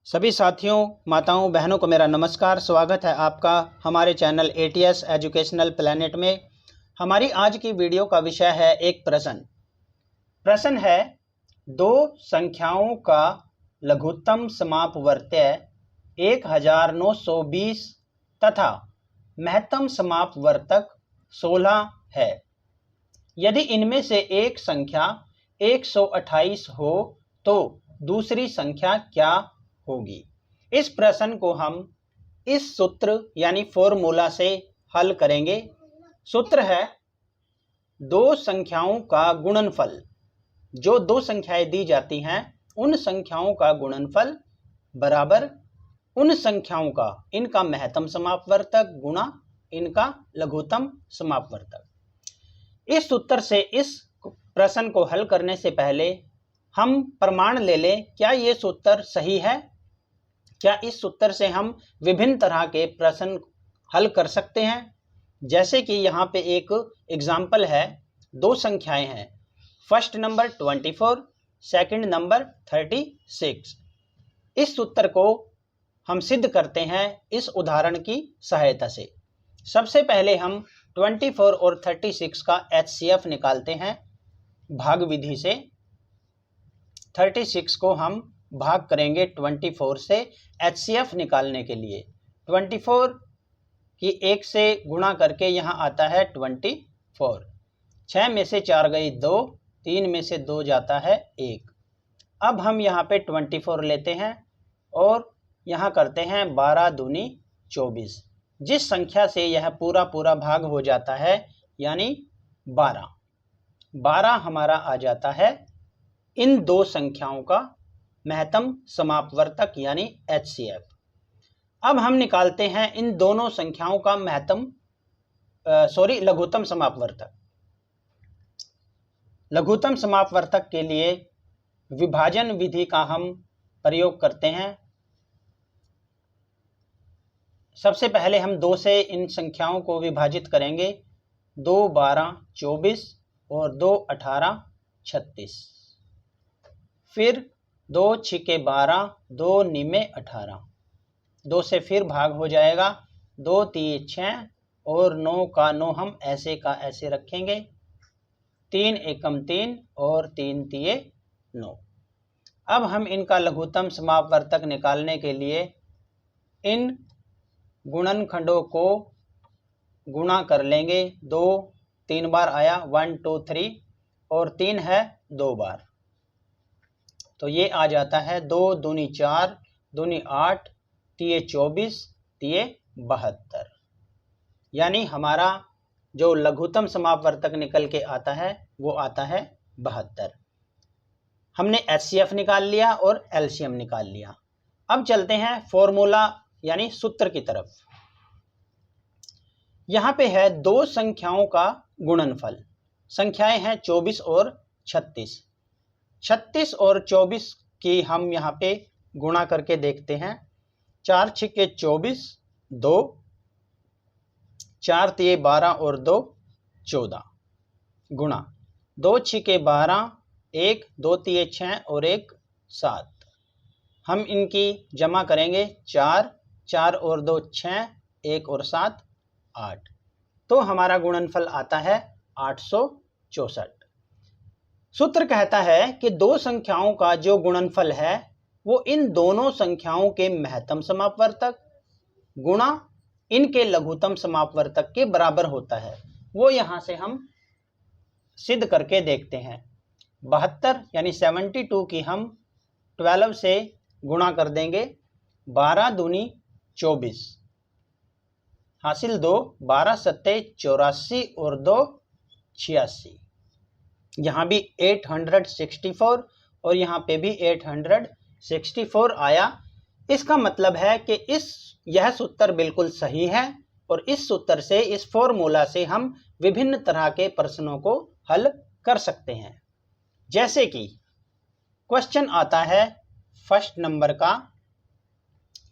सभी साथियों, माताओं, बहनों को मेरा नमस्कार। स्वागत है आपका हमारे चैनल ATS एजुकेशनल प्लेनेट में। हमारी आज की वीडियो का विषय है एक प्रश्न है दो संख्याओं का लघुत्तम समापवर्त्य 1920 तथा महत्तम समापवर्तक 16 है। यदि इनमें से एक संख्या 128 हो तो दूसरी संख्या क्या होगी। इस प्रश्न को हम इस सूत्र यानी फॉर्मूला से हल करेंगे। सूत्र है दो संख्याओं का गुणनफल। जो दो संख्याएं दी जाती हैं उन संख्याओं का गुणनफल बराबर उन संख्याओं का इनका महत्तम समापवर्तक गुणा इनका लघुत्तम समापवर्तक। इस सूत्र से इस प्रश्न को हल करने से पहले हम प्रमाण ले लें, क्या ये सूत्र सही है? क्या इस सूत्र से हम विभिन्न तरह के प्रश्न हल कर सकते हैं? जैसे कि यहाँ पे एक एग्जाम्पल है, दो संख्याएं हैं, फर्स्ट नंबर 24, सेकंड नंबर 36। इस सूत्र को हम सिद्ध करते हैं इस उदाहरण की सहायता से। सबसे पहले हम 24 और 36 का HCF निकालते हैं भाग विधि से। 36 को हम भाग करेंगे 24 से HCF निकालने के लिए। 24 की 1 से गुणा करके यहाँ आता है 24। 6 में से 4 गई 2, 3 में से 2 जाता है 1। अब हम यहाँ पे 24 लेते हैं और यहाँ करते हैं 12 दूनी 24। जिस संख्या से यह पूरा भाग हो जाता है यानी 12 हमारा आ जाता है इन दो संख्याओं का महत्तम समापवर्तक यानी HCF। अब हम निकालते हैं इन दोनों संख्याओं का लघुत्तम समापवर्तक। लघुत्तम समापवर्तक के लिए विभाजन विधि का हम प्रयोग करते हैं। सबसे पहले हम 2 से इन संख्याओं को विभाजित करेंगे। 2 12 24 और 2 18 36। फिर 2 6 12, 2 9 18। 2 से फिर भाग हो जाएगा, 2 3 6 और 9 का 9 हम ऐसे का ऐसे रखेंगे। 3 एकम 3 और 3 3 9। अब हम इनका लघुत्तम समापवर्तक निकालने के लिए इन गुणनखंडों को गुणा कर लेंगे। 2 3 बार आया, 1 2 3 और 3 है 2 बार, तो ये आ जाता है 2 दूनी 4, दूनी 8, 3 24, 3 72। यानी हमारा जो लघुत्तम समापवर्तक निकल के आता है वो आता है 72। हमने HCF निकाल लिया और LCM निकाल लिया। अब चलते हैं फॉर्मूला यानी सूत्र की तरफ। यहाँ पे है दो संख्याओं का गुणनफल। संख्याएं हैं 24 और 36। 36 और 24 की हम यहाँ पे गुणा करके देखते हैं। 4 6 24, 2 4 3 12 और 2 14 गुणा 2 6 12, 1 2 3 6 और 1 7। हम इनकी जमा करेंगे, 4 4 और 2 6, 1 और 7 8। तो हमारा गुणनफल आता है 864। सूत्र कहता है कि दो संख्याओं का जो गुणनफल है वो इन दोनों संख्याओं के महत्तम समापवर्तक गुणा इनके लघुत्तम समापवर्तक के बराबर होता है। वो यहाँ से हम सिद्ध करके देखते हैं। 72 यानी 72 की हम 12 से गुणा कर देंगे। 12 दूनी 24, हासिल 2, 12 सत्ते 84 और 2 86। यहाँ भी 864 और यहाँ पे भी 864 आया। इसका मतलब है कि यह सूत्र बिल्कुल सही है और इस सूत्र से, इस फॉर्मूला से हम विभिन्न तरह के प्रश्नों को हल कर सकते हैं। जैसे कि क्वेश्चन आता है फर्स्ट नंबर का,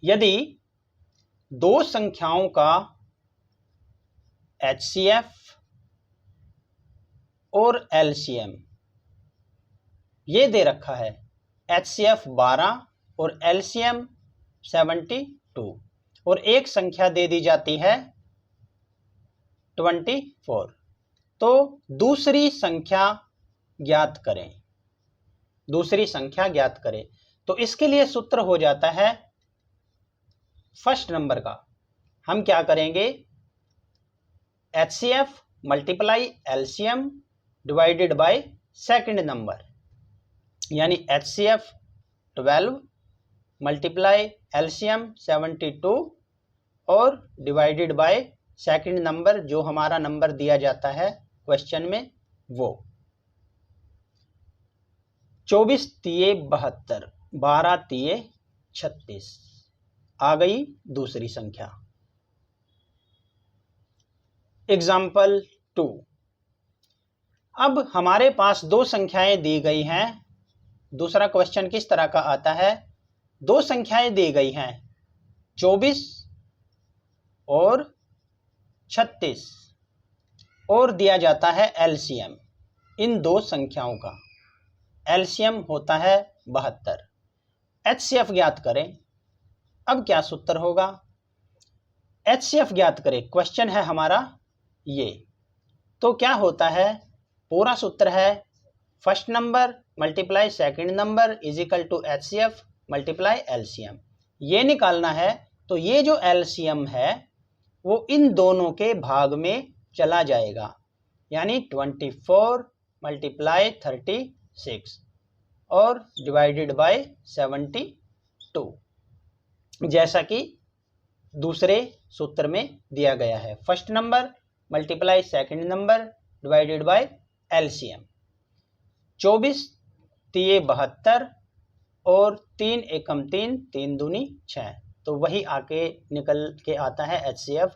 यदि दो संख्याओं का HCF और LCM ये दे रखा है। HCF 12 और LCM 72 और एक संख्या दे दी जाती है 24। तो दूसरी संख्या ज्ञात करें। दूसरी संख्या ज्ञात करें तो इसके लिए सूत्र हो जाता है फर्स्ट नंबर का। हम क्या करेंगे, HCF multiply LCM divided by second number, यानी HCF 12 मल्टीप्लाई LCM 72 और डिवाइडेड बाय सेकंड नंबर जो हमारा नंबर दिया जाता है क्वेश्चन में वो 24 तिये 72, 12 तिये 36 आ गई दूसरी संख्या। एग्जाम्पल 2। अब हमारे पास दो संख्याएं दी गई हैं। दूसरा क्वेश्चन किस तरह का आता है, दो संख्याएं दी गई हैं 24 और 36 और दिया जाता है LCM इन दो संख्याओं का। LCM होता है 72। HCF ज्ञात करें। अब क्या सूत्र होगा, HCF ज्ञात करें, क्वेश्चन है हमारा ये। तो क्या होता है, पूरा सूत्र है first number multiply second number is equal to HCF multiply LCM। ये निकालना है तो ये जो LCM है वो इन दोनों के भाग में चला जाएगा, यानी 24 मल्टीप्लाई 36 और डिवाइडेड बाय 72, जैसा कि दूसरे सूत्र में दिया गया है। First number multiply second number divided bye LCM। 24 तिये 72 और 3 एकम 3, 3 दूनी 6, तो वही आके निकल के आता है HCF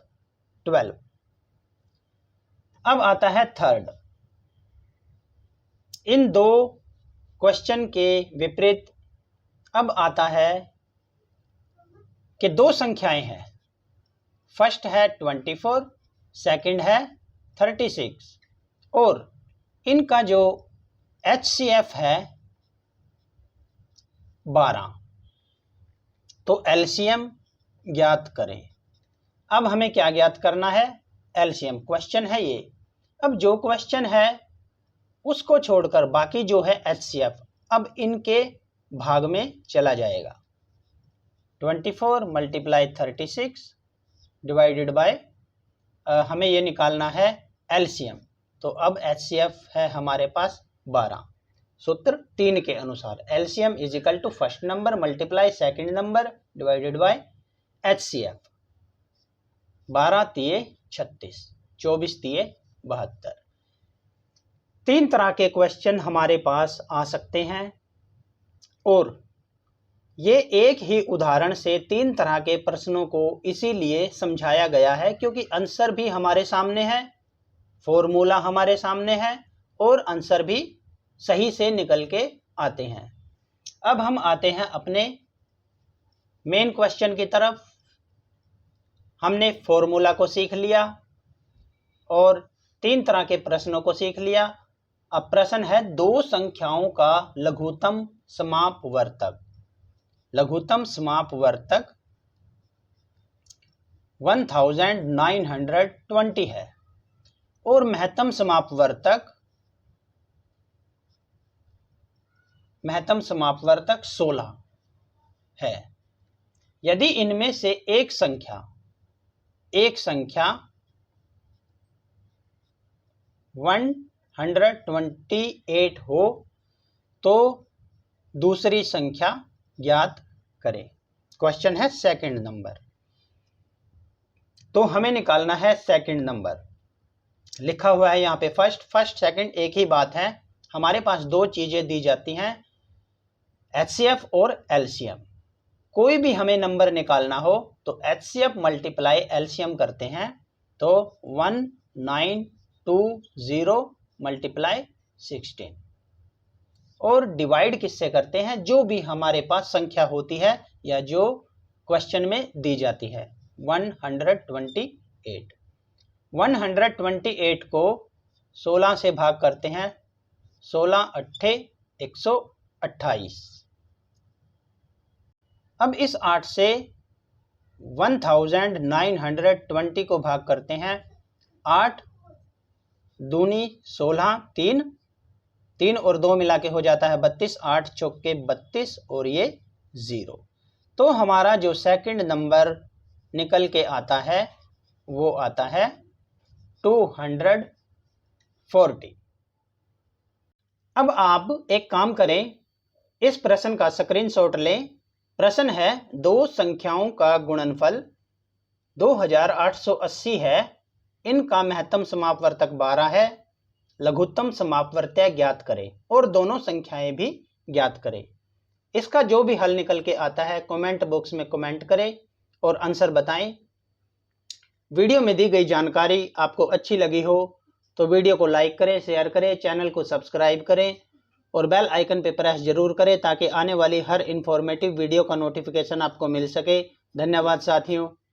12। अब आता है थर्ड। इन दो क्वेश्चन के विपरीत अब आता है कि दो संख्याएं हैं, फर्स्ट है 24, सेकंड है 36 और इनका जो HCF है 12। तो LCM ज्ञात करें। अब हमें क्या ज्ञात करना है, LCM, क्वेश्चन है ये। अब जो क्वेश्चन है उसको छोड़कर बाकी जो है HCF अब इनके भाग में चला जाएगा। 24 मल्टीप्लाई 36 डिवाइडेड बाय हमें ये निकालना है LCM। तो अब HCF है हमारे पास 12। सूत्र 3 के अनुसार LCM is equal to first number multiply second number divided by HCF। 12 तिये 36, 24 तिये 72। 3 तरह के क्वेश्चन हमारे पास आ सकते हैं और ये एक ही उदाहरण से 3 तरह के प्रश्नों को इसीलिए समझाया गया है क्योंकि आंसर भी हमारे सामने है, फॉर्मूला हमारे सामने है और आंसर भी सही से निकल के आते हैं। अब हम आते हैं अपने मेन क्वेश्चन की तरफ। हमने फॉर्मूला को सीख लिया और 3 तरह के प्रश्नों को सीख लिया। अब प्रश्न है दो संख्याओं का लघुत्तम समापवर्तक। लघुत्तम समापवर्तक 1920 है और महत्तम समापवर्तक 16 है। यदि इनमें से एक संख्या 128 हो तो दूसरी संख्या ज्ञात करें। क्वेश्चन है सेकंड नंबर, तो हमें निकालना है सेकंड नंबर। लिखा हुआ है यहाँ पे फर्स्ट सेकंड एक ही बात है। हमारे पास दो चीजें दी जाती हैं HCF और LCM। कोई भी हमें नंबर निकालना हो तो HCF मल्टीप्लाई LCM करते हैं तो 1920 मल्टीप्लाई 16 और डिवाइड किससे करते हैं, जो भी हमारे पास संख्या होती है या जो क्वेश्चन में दी जाती है 128। 128 को 16 से भाग करते हैं, 16 अट्ठे 128 अब इस 8 से 1920 को भाग करते हैं। 8 दूनी 16, 3 और 2 मिला के हो जाता है 32, 8 चौके 32 और ये 0। तो हमारा जो सेकंड नंबर निकल के आता है वो आता है 240। अब आप एक काम करें, इस प्रश्न का स्क्रीनशॉट लें। प्रश्न है दो संख्याओं का गुणनफल 2880 है। इनका महत्तम समापवर्तक 12 है। लघुत्तम समापवर्त्य ज्ञात करें और दोनों संख्याएं भी ज्ञात करें। इसका जो भी हल निकल के आता है कमेंट बॉक्स में कमेंट करें और आंसर बताएं। वीडियो में दी गई जानकारी आपको अच्छी लगी हो तो वीडियो को लाइक करें, शेयर करें, चैनल को सब्सक्राइब करें और बेल आइकन पे प्रेस जरूर करें ताकि आने वाली हर इंफॉर्मेटिव वीडियो का नोटिफिकेशन आपको मिल सके। धन्यवाद साथियों।